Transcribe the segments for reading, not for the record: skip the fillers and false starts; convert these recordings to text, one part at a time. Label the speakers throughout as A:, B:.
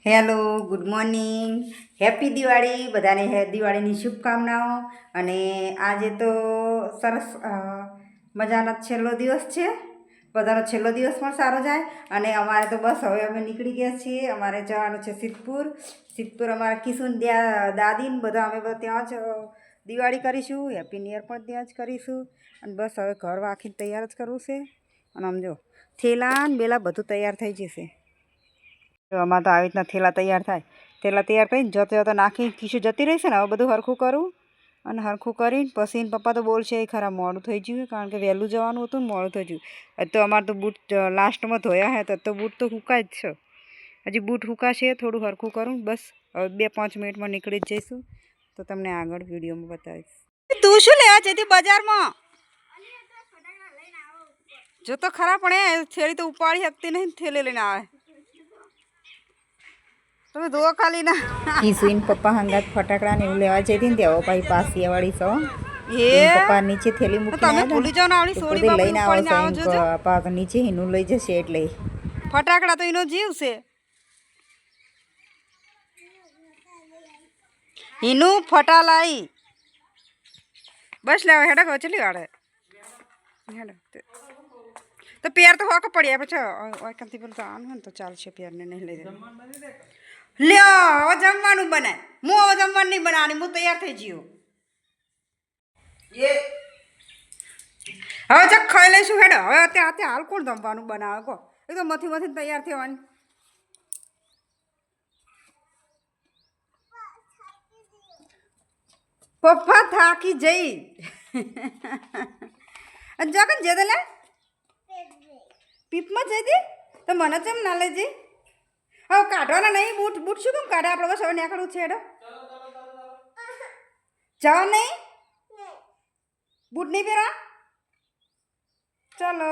A: Hello, good morning, happy Diwali. બધાને દિવાળીની શુભકામનાઓ. અને આજે તો સરસ મજાનો છેલ્લો દિવસ છે. બધાનો છેલ્લો દિવસ પણ સારો જાય. અને અમારે તો બસ હવે અમે નીકળી ગયા છીએ. અમારે જવાનું છે સિદ્ધપુર અમારા કિશુન દાદીને બધા અમે બધા ત્યાં જ દિવાળી કરીશું. હેપી ન્યુ યર પણ ત્યાં જ કરીશું. અને બસ હવે ઘર વાંખીને તૈયાર જ કરવું છે. અને આમ જો થેલા ને બેલા બધું તૈયાર થઈ જશે. અમારે તો આવી રીતના થેલા તૈયાર થાય. થેલા તૈયાર કરીને જતો નાખી ખીશું જતી રહેશે ને. હવે બધું હરખું કરું અને હરખું કરીને પછી પપ્પા તો બોલશે એ ખરા મોડું થઈ ગયું, કારણ કે વહેલું જવાનું હતું ને મોડું થઈ ગયું. તો અમારે તો બૂટ લાસ્ટમાં ધોયા હે તો બૂટ તો હુકાય જ છે. હજી બૂટ હુકાશે, થોડું હરખું કરું. બસ હવે 2-5 મિનિટમાં નીકળી જ જઈશું. તો તમને આગળ વિડીયોમાં બતાવીશ. તું શું લેવા જતી બજારમાં? જો તો ખરા પણ એ થેલી તો ઉપાડી શકતી નહીં, થેલી લઈને આવે. તમે દો ખાલી ના કિશુન પપ્પા હંગાત ફટાકડા ને એવું લેવા જઈ હતી ને ત્યાં ભાઈ પાસિયાવાળી સો એ પપ્પા નીચે થેલી મૂકીને તમે ભૂલી જાવ ને આવડી સોડી બાપુ લઈને આવો પાક નીચે હિનું લઈ જશે. એટલે ફટાકડા તો એનો જીવ છે. હિનું ફટા લાઈ બસ લેવા હેડક ચલી વાળે હેડક તો પેર તો હોક પડ્યા પછી ઓયકમથી પેલું તો આનું ને તો ચાલશે. પેરને નહીં લઈ દે લ્યો હવે જમવાનું બનાય. હું હવે જમવાનું નહીં બનાવવાની, હું તૈયાર થઈ ગયો. હવે ચક ખાઈ લઈશું. હેડો હવે અત્યારે હાલ કોણ જમવાનું બનાવે કહો? એકદમ મથી તૈયાર થવાની. પપ્પા થાકી જઈ જગન જે લે પીપમાં જઈ દી તો મને ચમ ના લઈ જઈ. હવે કાઢવાના નહીં બૂટ શું કેમ કાઢે? આપણે બસ હવે નીકળવું છે. હેડો જવા નહીં, બૂટ નહીં પહેરા. ચાલો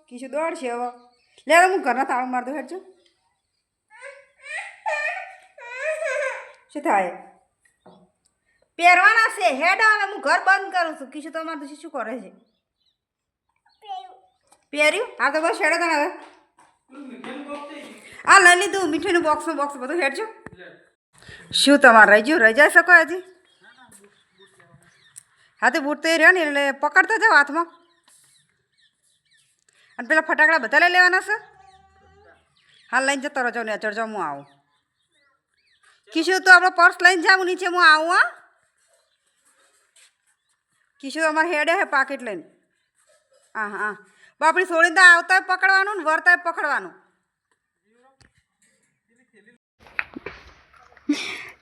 A: કીશું દોડશે હવે. લે હું ઘરના તાળું માર દઉં. હેડજો શું થાય? પહેરવાના છે. હેડ હવે હું ઘર બંધ કરું છું. કીશું તો અમારે શું કરે છે? પહેર્યું? હા તો બસ હેડો તને હવે. આ લઈ લીધું મીઠાઈનું બોક્સ બધું. હેડજો. શું તમારે રહી જાય શકો હજી? હા તો બૂટ તો એ રહ્યો ને એટલે પકડતા જાઓ હાથમાં. અને પેલા ફટાકડા બધા લઈ લેવાના છે. હા લઈને જતો રહો ને અચડજો. હું આવું. કીશું તો આપણો પર્સ લઈને જાઉં નીચે. હું આવું. હા કીશું અમારે હેડે હે પાકીટ લઈને. હા બાપડી છોડીને તો આવતા પકડવાનું ને વરતા પકડવાનું.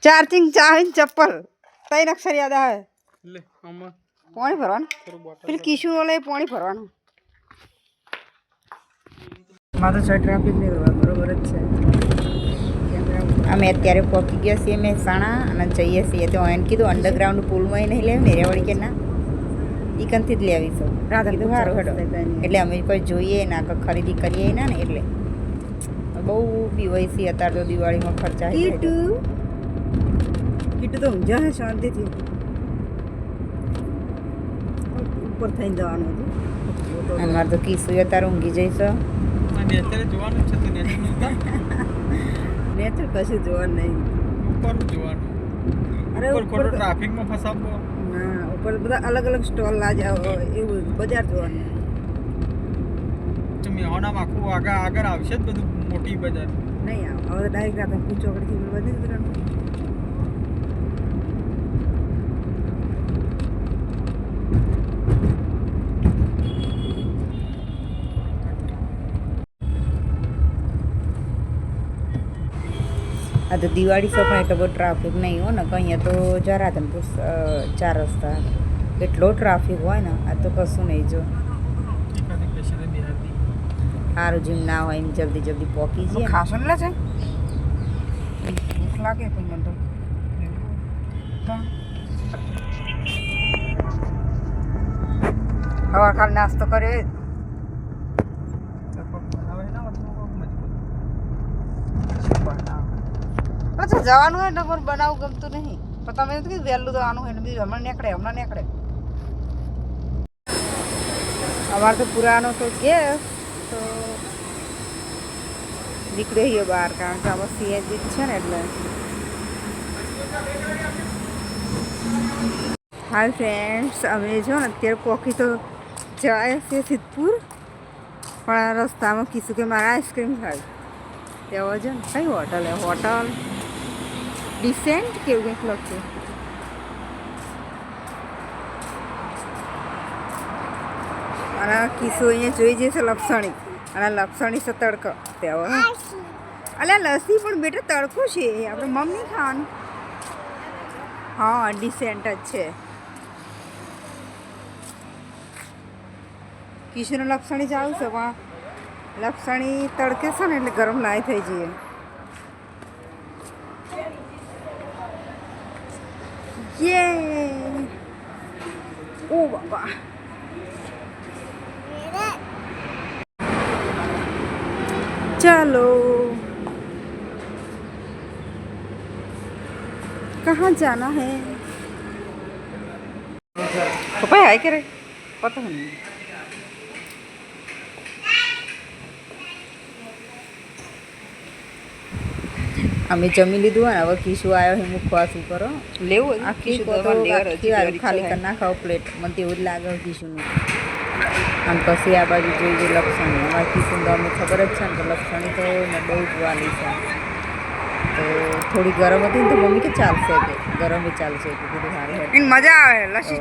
A: ચાર્જિંગ ચાવીને ચપ્પલ 3 અક્ષર યાદ આવે. પાણી ભરવાનું પેલું કીશું લે પાણી ભરવાનું. મારું તો ટ્રાફિક નહીં બરોબર જ છે. અમે અત્યારે પહોંચી ગયા છીએ મહેસાણા અને જઈએ છીએ તો એને કીધું અંડરગ્રાઉન્ડ પુલમાં નહીં લેવું ને રેવાડી કે ના ઈકનથી જ લેવીશું. કીધું સારું હેડો. એટલે અમે કોઈ જોઈએ ના કોઈ ખરીદી કરીએ ના ને એટલે બહુ પીવાય છે અત્યારે તો દિવાળીમાં ખર્ચા. કીટું તો ઊંઝા હે શાંતિથી ઉપર થઈને જવાનું હતું. અમારે તો કીશું અત્યારે ઊંઘી જઈશું. નેચર કશું જોવાનું નહીં. અરે ઉપર ટ્રાફિકમાં ફસાવો ના. ઉપર બધા અલગ સ્ટોલ લાજ એવું બજાર જોવાનું. આખું આગળ આવશે જ બધું મોટી બજાર નહીં આવે. હવે ડાયરેક્ટ રાત ચોકડીથી બધી જ આ તો દિવાળી શોપમાં એટલો બધો ટ્રાફિક નહીં હોય ને અહીંયા તો જરા ધનપુર 4 રસ્તા એટલો ટ્રાફિક હોય ને. આ તો કશું નહીં. જો સારું જીમ ના હોય એમ જલ્દી પહોંચી જઈએ. ખાસો ને છે ભૂખ લાગે પણ મને તો. હવા ખાલી નાસ્તો કર્યો. અચ્છા જવાનું હોય ને પણ બનાવવું ગમતું નહીં. પણ તમે કીધું વહેલું જવાનું હોય ને બીજું હમણાં નીકળે. અમારે તો પુરાનો તો ગેસ તો નીકળે છીએ બહાર કારણ કે આમાં સીએનજી છે ને એટલે. હાય ફ્રેન્ડ્સ, અમે જો ને અત્યારે પોખી તો જાય છે સિદ્ધપુર, પણ આ રસ્તામાં કીધું કે મારે આઈસ્ક્રીમ ખાવી. ત્યાં જો ને કઈ હોટલ હોટલ ડિસેન્ટ કેવું કંઈક લખ્યું. અને કિસ્સો અહીંયા જોઈ જશે લપસણી, અને લપસણી છે તડકો ત્યાં. અલ્યા લસ્સી પણ બેટા તડકો છે, આપણે મમ્મી ખાવાનું. હા ડિસેન્ટ જ છે. કિશોર લપસણી જાવ છે પણ લપસણી તડકે છે ને એટલે ગરમ લાય થઈ જઈએ. યે ઓ બાબા, चलो कहाँ जाना है? पापा हाय करे पता नहीं. અમે જમી લીધું ને, હવે કીશું આવ્યો છે મૂકવા. શું કરો લેવું આ કીશું તો ખાલી કરી નાખાવ પ્લેટ. મને તો એવું જ લાગે કીશુંનું. અને પછી આ બાજુ જોઈએ લપસણી. અમારે કીશું તો અમને ખબર જ છે ને કે લપસણી તો ને બહુ જ વાલી છે. તો થોડી ગરમ હતી ને તો મમ્મી કે ચાલશે, કે ગરમ ચાલશે, કે કીધું સારું મજા આવે. લસ્સી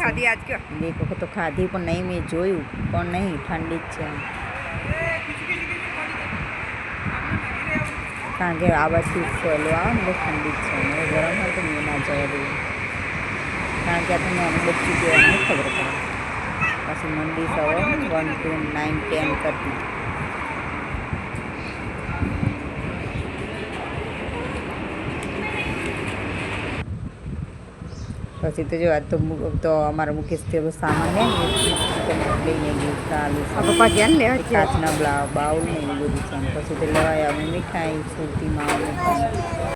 A: ખાધી આજ કે એક વખત તો ખાધી પણ નહીં, મેં જોયું પણ નહીં, ઠંડી જ છે. કારણ કે આ બાજુ ફેલો આવે ને બહુ ઠંડી જ છે. હવે ગરમ હોય તો મેં ના જવા દઉં, કારણ કે આ તમને અમને બચ્ચું કહેવાનું ખબર પડે. પછી મંડી સવારે 1 to 9 10 કરતી. પછી તો જો આજ તો અમારા મુકેશ તે સામાન લઈને ગયું. ચાલુ પપ્પા ક્યાં લેવા કાચના બાઉલ ને એવું બધું છે. પછી તો લેવાય અમે મીઠાઈ સુરતી માવા.